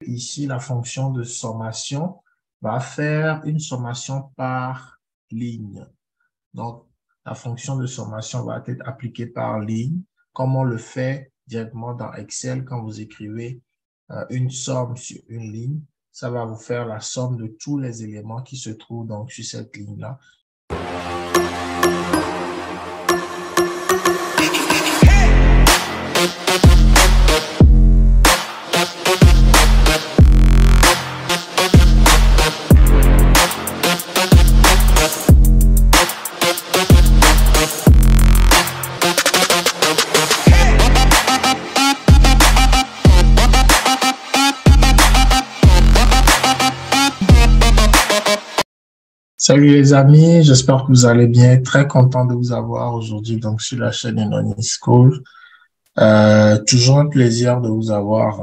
ici, la fonction de sommation va faire une sommation par ligne. Donc, la fonction de sommation va être appliquée par ligne, comme on le fait directement dans Excel quand vous écrivez une somme sur une ligne. Ça va vous faire la somme de tous les éléments qui se trouvent donc sur cette ligne-là. Salut les amis, j'espère que vous allez bien. Très content de vous avoir aujourd'hui donc sur la chaîne Enoni School. Toujours un plaisir de vous avoir.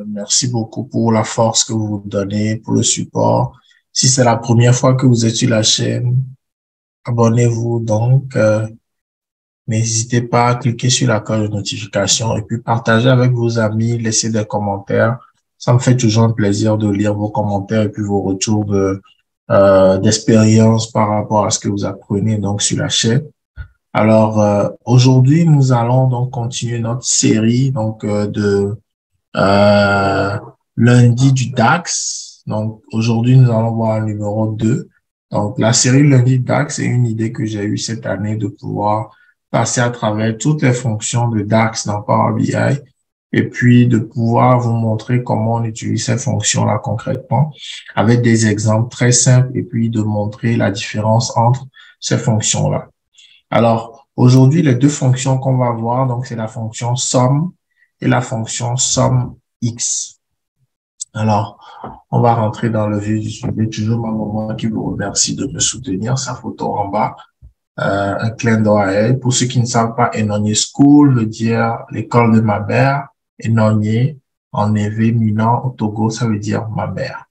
Merci beaucoup pour la force que vous vous donnez, pour le support. Si c'est la première fois que vous êtes sur la chaîne, abonnez-vous donc. N'hésitez pas à cliquer sur la cloche de notification et puis partagez avec vos amis, laissez des commentaires. Ça me fait toujours un plaisir de lire vos commentaires et puis vos retours d'expérience par rapport à ce que vous apprenez donc sur la chaîne. Alors aujourd'hui nous allons donc continuer notre série donc de lundi du DAX. Donc aujourd'hui nous allons voir le numéro 2. Donc la série lundi du DAX est une idée que j'ai eue cette année de pouvoir passer à travers toutes les fonctions de DAX dans Power BI et puis de pouvoir vous montrer comment on utilise ces fonctions-là concrètement avec des exemples très simples et puis de montrer la différence entre ces fonctions-là. Alors, aujourd'hui, les deux fonctions qu'on va voir, donc c'est la fonction SUM et la fonction SUMX. Alors, on va rentrer dans le vif du sujet. Toujours ma maman qui vous remercie de me soutenir, sa photo en bas. Un clin d'œil à elle. Pour ceux qui ne savent pas, Enoni School veut dire l'école de ma mère. Enoni, en Evé, Minan, au Togo, ça veut dire ma mère.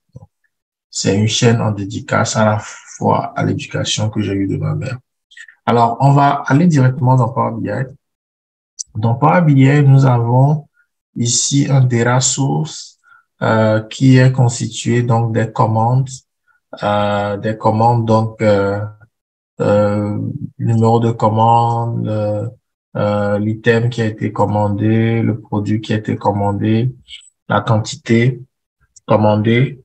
C'est une chaîne en dédicace à la fois à l'éducation que j'ai eue de ma mère. Alors, on va aller directement dans Power BI. Dans Power BI, nous avons ici un data source qui est constitué donc des commandes donc numéro de commande, l'item qui a été commandé, le produit qui a été commandé, la quantité commandée,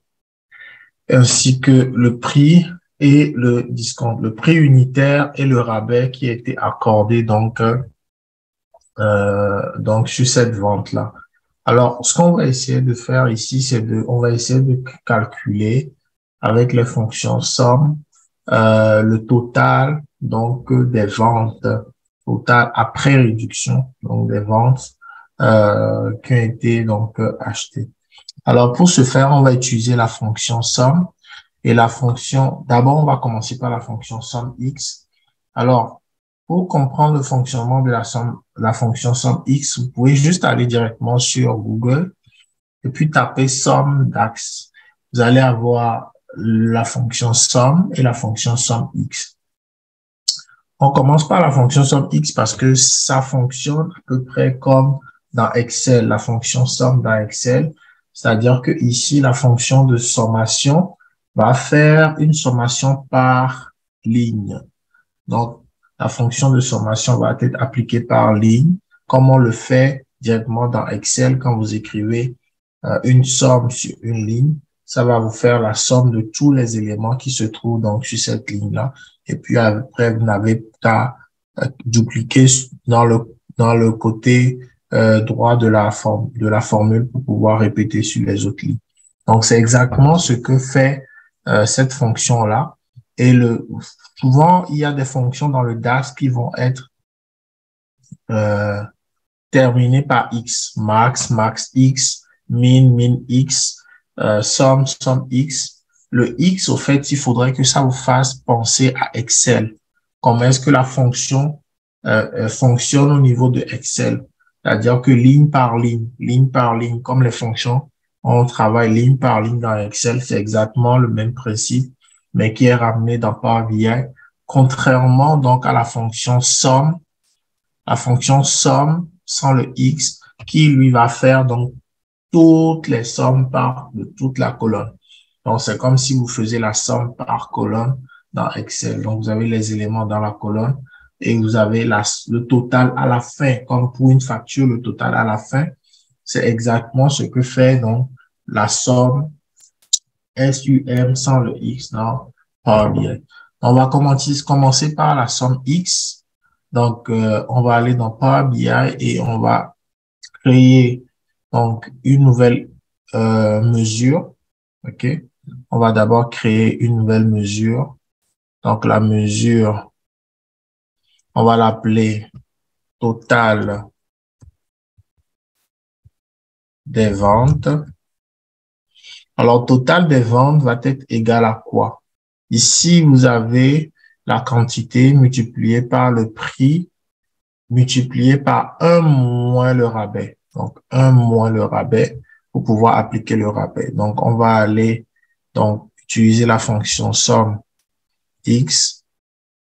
ainsi que le prix et le discount, le prix unitaire et le rabais qui a été accordé donc sur cette vente-là. Alors, ce qu'on va essayer de faire ici, on va essayer de calculer avec les fonctions SUM le total donc des ventes total après réduction, donc des ventes qui ont été donc achetées. Alors pour ce faire, on va utiliser la fonction SUM et la fonction. D'abord, on va commencer par la fonction SUMX. Alors pour comprendre le fonctionnement de la fonction SUMX, vous pouvez juste aller directement sur Google et puis taper SUM DAX. Vous allez avoir la fonction SUM et la fonction SUMX. On commence par la fonction SUMX parce que ça fonctionne à peu près comme dans Excel, la fonction SUM dans Excel. C'est-à-dire que ici, la fonction de sommation va faire une sommation par ligne. Donc, la fonction de sommation va être appliquée par ligne, comme on le fait directement dans Excel quand vous écrivez une somme sur une ligne. Ça va vous faire la somme de tous les éléments qui se trouvent donc sur cette ligne-là. Et puis après, vous n'avez qu'à dupliquer dans le côté droit de la formule pour pouvoir répéter sur les autres lignes. Donc, c'est exactement ce que fait cette fonction-là. Et souvent, il y a des fonctions dans le DAX qui vont être terminées par X, max, max X, min, min X, sum, sum X. Le X, au fait, il faudrait que ça vous fasse penser à Excel. Comment est-ce que la fonction fonctionne au niveau de Excel? C'est-à-dire que ligne par ligne, comme les fonctions, on travaille ligne par ligne dans Excel, c'est exactement le même principe, mais qui est ramené dans Power BI. Contrairement donc à la fonction SUM sans le X, qui lui va faire donc toutes les sommes de toute la colonne. Donc, c'est comme si vous faisiez la somme par colonne dans Excel. Donc, vous avez les éléments dans la colonne et vous avez le total à la fin. Comme pour une facture, le total à la fin, c'est exactement ce que fait donc la somme SUM sans le X dans Power BI. On va commencer par la somme X. Donc, on va aller dans Power BI et on va créer donc une nouvelle mesure. OK? On va d'abord créer une nouvelle mesure. Donc, la mesure, on va l'appeler total des ventes. Alors, total des ventes va être égal à quoi? Ici, vous avez la quantité multipliée par le prix multiplié par 1 moins le rabais. Donc, 1 moins le rabais pour pouvoir appliquer le rabais. Donc, on va aller donc utiliser la fonction somme X.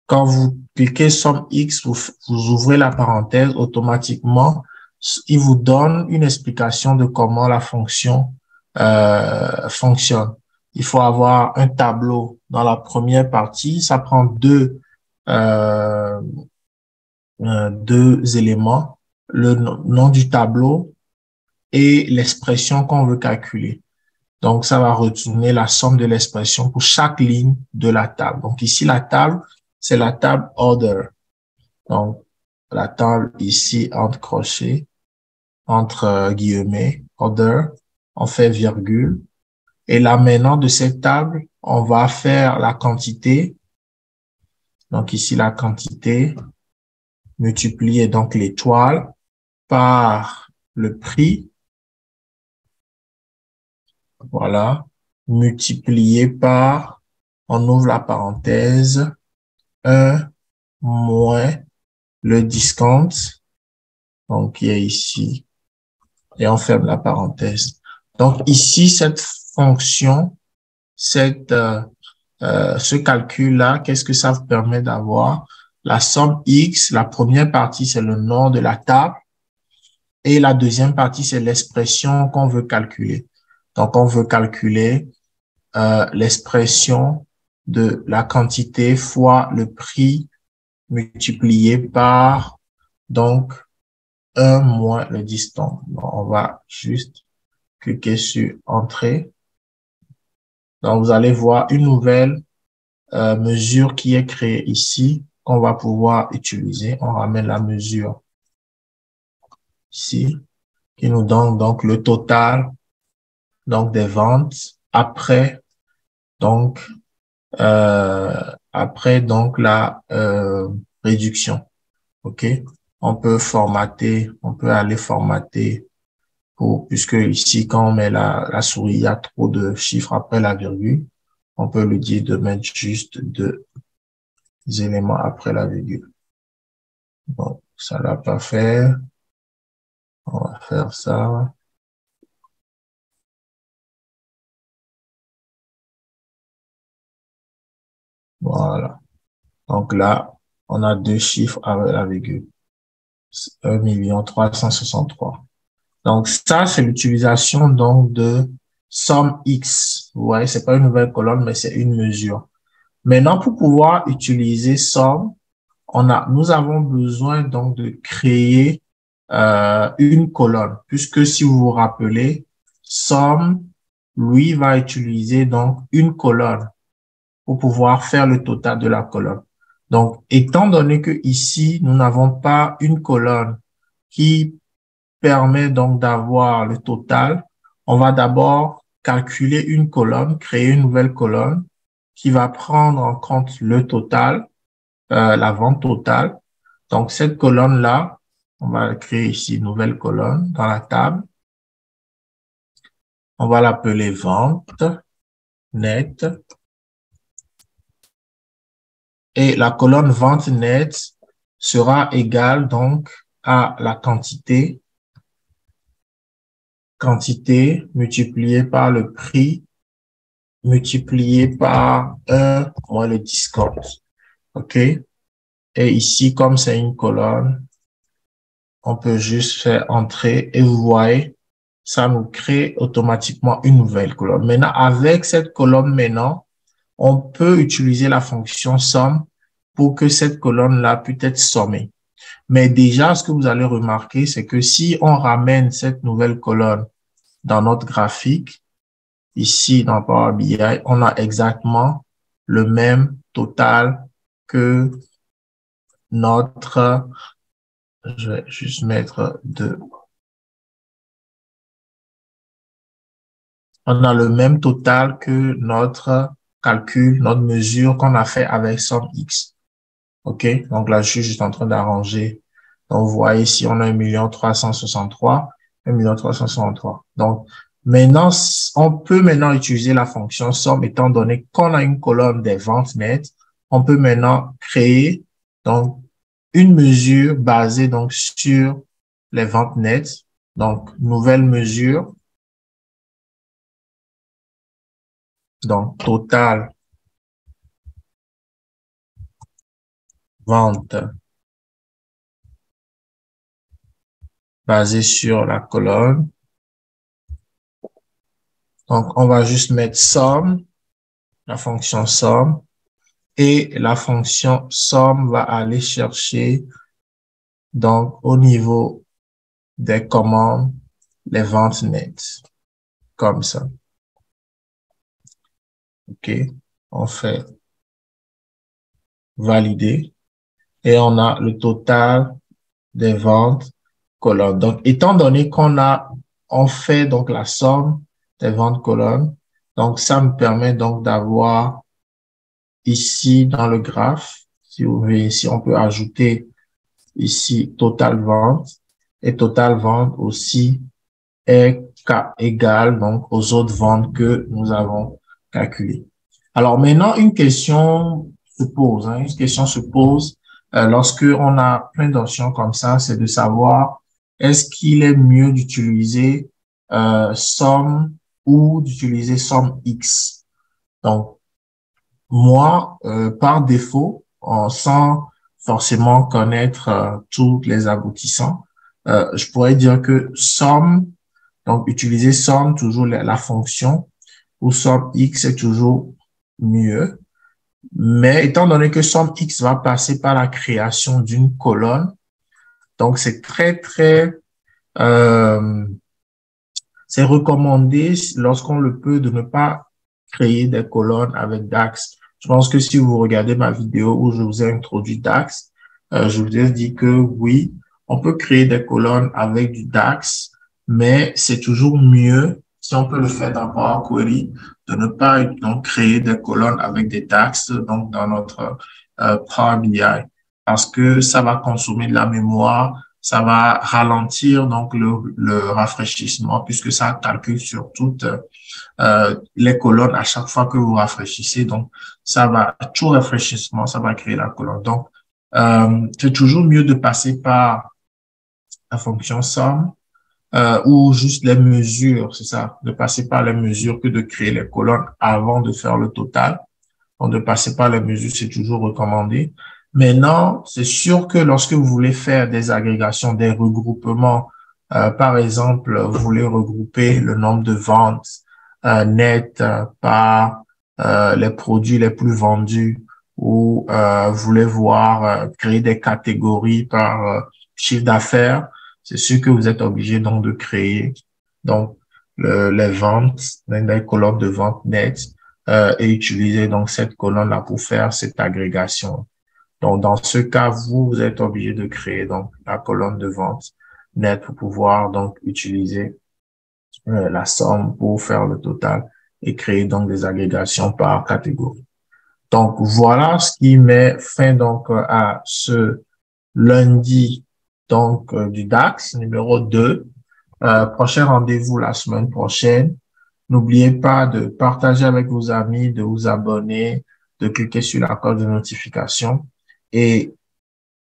Quand vous cliquez somme X, vous ouvrez la parenthèse, automatiquement, il vous donne une explication de comment la fonction fonctionne. Il faut avoir un tableau dans la première partie. Ça prend euh, deux éléments, le nom du tableau et l'expression qu'on veut calculer. Donc, ça va retourner la somme de l'expression pour chaque ligne de la table. Donc, ici, la table, c'est la table order. Donc, la table ici, entre crochets, entre guillemets, order, on fait virgule. Et là, maintenant, de cette table, on va faire la quantité. Donc, ici, la quantité multipliée, donc l'étoile, par le prix. Voilà. Multiplié par, on ouvre la parenthèse, 1 moins le discount, donc qui est ici, et on ferme la parenthèse. Donc ici, cette fonction, ce calcul-là, qu'est-ce que ça vous permet d'avoir? La somme X, la première partie, c'est le nom de la table, et la deuxième partie, c'est l'expression qu'on veut calculer. Donc, on veut calculer l'expression de la quantité fois le prix multiplié par, donc, 1 moins le distant. Bon, on va juste cliquer sur Entrée. Donc, vous allez voir une nouvelle mesure qui est créée ici, qu'on va pouvoir utiliser. On ramène la mesure ici, qui nous donne donc le total donc des ventes après donc la réduction. OK? On peut formater, on peut aller formater puisque ici, quand on met la souris, il y a trop de chiffres après la virgule. On peut lui dire de mettre juste 2 éléments après la virgule. Bon, ça l'a pas fait. On va faire ça. Voilà. Donc là, on a 2 chiffres avec la virgule. 1 363 000. Donc ça, c'est l'utilisation donc de somme X. Vous voyez, c'est pas une nouvelle colonne, mais c'est une mesure. Maintenant, pour pouvoir utiliser somme, nous avons besoin donc de créer une colonne, puisque si vous vous rappelez, somme, lui, va utiliser donc une colonne pour pouvoir faire le total de la colonne. Donc, étant donné que ici, nous n'avons pas une colonne qui permet donc d'avoir le total, on va d'abord calculer une colonne, créer une nouvelle colonne qui va prendre en compte le total, la vente totale. Donc, cette colonne-là, on va créer ici une nouvelle colonne dans la table. On va l'appeler vente nette. Et la colonne vente nette sera égale donc à la quantité multipliée par le prix multiplié par 1 moins le discount. OK? Et ici, comme c'est une colonne, on peut juste faire entrer et vous voyez, ça nous crée automatiquement une nouvelle colonne. Maintenant, avec cette colonne maintenant, on peut utiliser la fonction somme pour que cette colonne-là puisse être sommée. Mais déjà, ce que vous allez remarquer, c'est que si on ramène cette nouvelle colonne dans notre graphique, ici dans Power BI, on a exactement le même total que notre, je vais juste mettre on a le même total que notre calcul, notre mesure qu'on a fait avec somme X. OK? Donc là, je suis juste en train d'arranger. Donc, vous voyez ici, on a 1 363 1 363. Donc, maintenant, on peut maintenant utiliser la fonction somme étant donné qu'on a une colonne des ventes nettes. On peut maintenant créer donc une mesure basée donc sur les ventes nettes. Donc, nouvelle mesure. Donc, total vente basée sur la colonne. Donc, on va juste mettre somme, la fonction somme, et la fonction somme va aller chercher, donc, au niveau des commandes, les ventes nettes, comme ça. OK? On fait valider et on a le total des ventes colonnes. Donc, étant donné on fait donc la somme des ventes colonnes, donc ça me permet donc d'avoir ici dans le graphe, si vous voyez ici, on peut ajouter ici total vente et total vente aussi est égal donc aux autres ventes que nous avons calculées. Alors maintenant, une question se pose, une question se pose lorsque on a plein d'options comme ça, c'est de savoir est-ce qu'il est mieux d'utiliser somme ou d'utiliser somme X. Donc, moi, par défaut, sans forcément connaître tous les aboutissants, je pourrais dire que somme, donc utiliser somme, toujours la fonction, ou somme x est toujours mieux. Mais étant donné que somme x va passer par la création d'une colonne, donc c'est euh, c'est recommandé lorsqu'on le peut de ne pas créer des colonnes avec DAX. Je pense que si vous regardez ma vidéo où je vous ai introduit DAX, je vous ai dit que oui, on peut créer des colonnes avec du DAX, mais c'est toujours mieux, si on peut le faire dans Power Query, de ne pas donc créer des colonnes avec des DAX donc dans notre Power BI, parce que ça va consommer de la mémoire, ça va ralentir donc le rafraîchissement puisque ça calcule sur toutes les colonnes à chaque fois que vous rafraîchissez. Donc, ça va, tout rafraîchissement, ça va créer la colonne. Donc, c'est toujours mieux de passer par la fonction somme ou juste les mesures, c'est ça, de passer par les mesures que de créer les colonnes avant de faire le total. Donc, de passer par les mesures, c'est toujours recommandé. Maintenant, c'est sûr que lorsque vous voulez faire des agrégations, des regroupements, par exemple, vous voulez regrouper le nombre de ventes nettes par les produits les plus vendus ou vous voulez voir créer des catégories par chiffre d'affaires, c'est sûr que vous êtes obligé donc de créer donc les ventes, les colonnes de ventes nettes et utiliser donc cette colonne-là pour faire cette agrégation. Donc, dans ce cas, vous êtes obligé de créer donc la colonne de vente nette pour pouvoir donc utiliser la somme pour faire le total et créer donc des agrégations par catégorie. Donc, voilà ce qui met fin donc à ce lundi donc du DAX numéro 2. Prochain rendez-vous la semaine prochaine. N'oubliez pas de partager avec vos amis, de vous abonner, de cliquer sur la cloche de notification et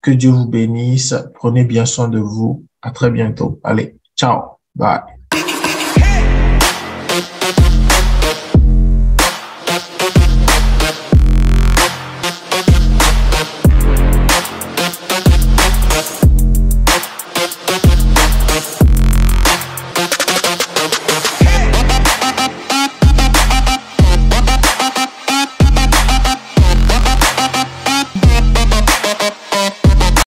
que Dieu vous bénisse. Prenez bien soin de vous. À très bientôt. Allez, ciao. Bye.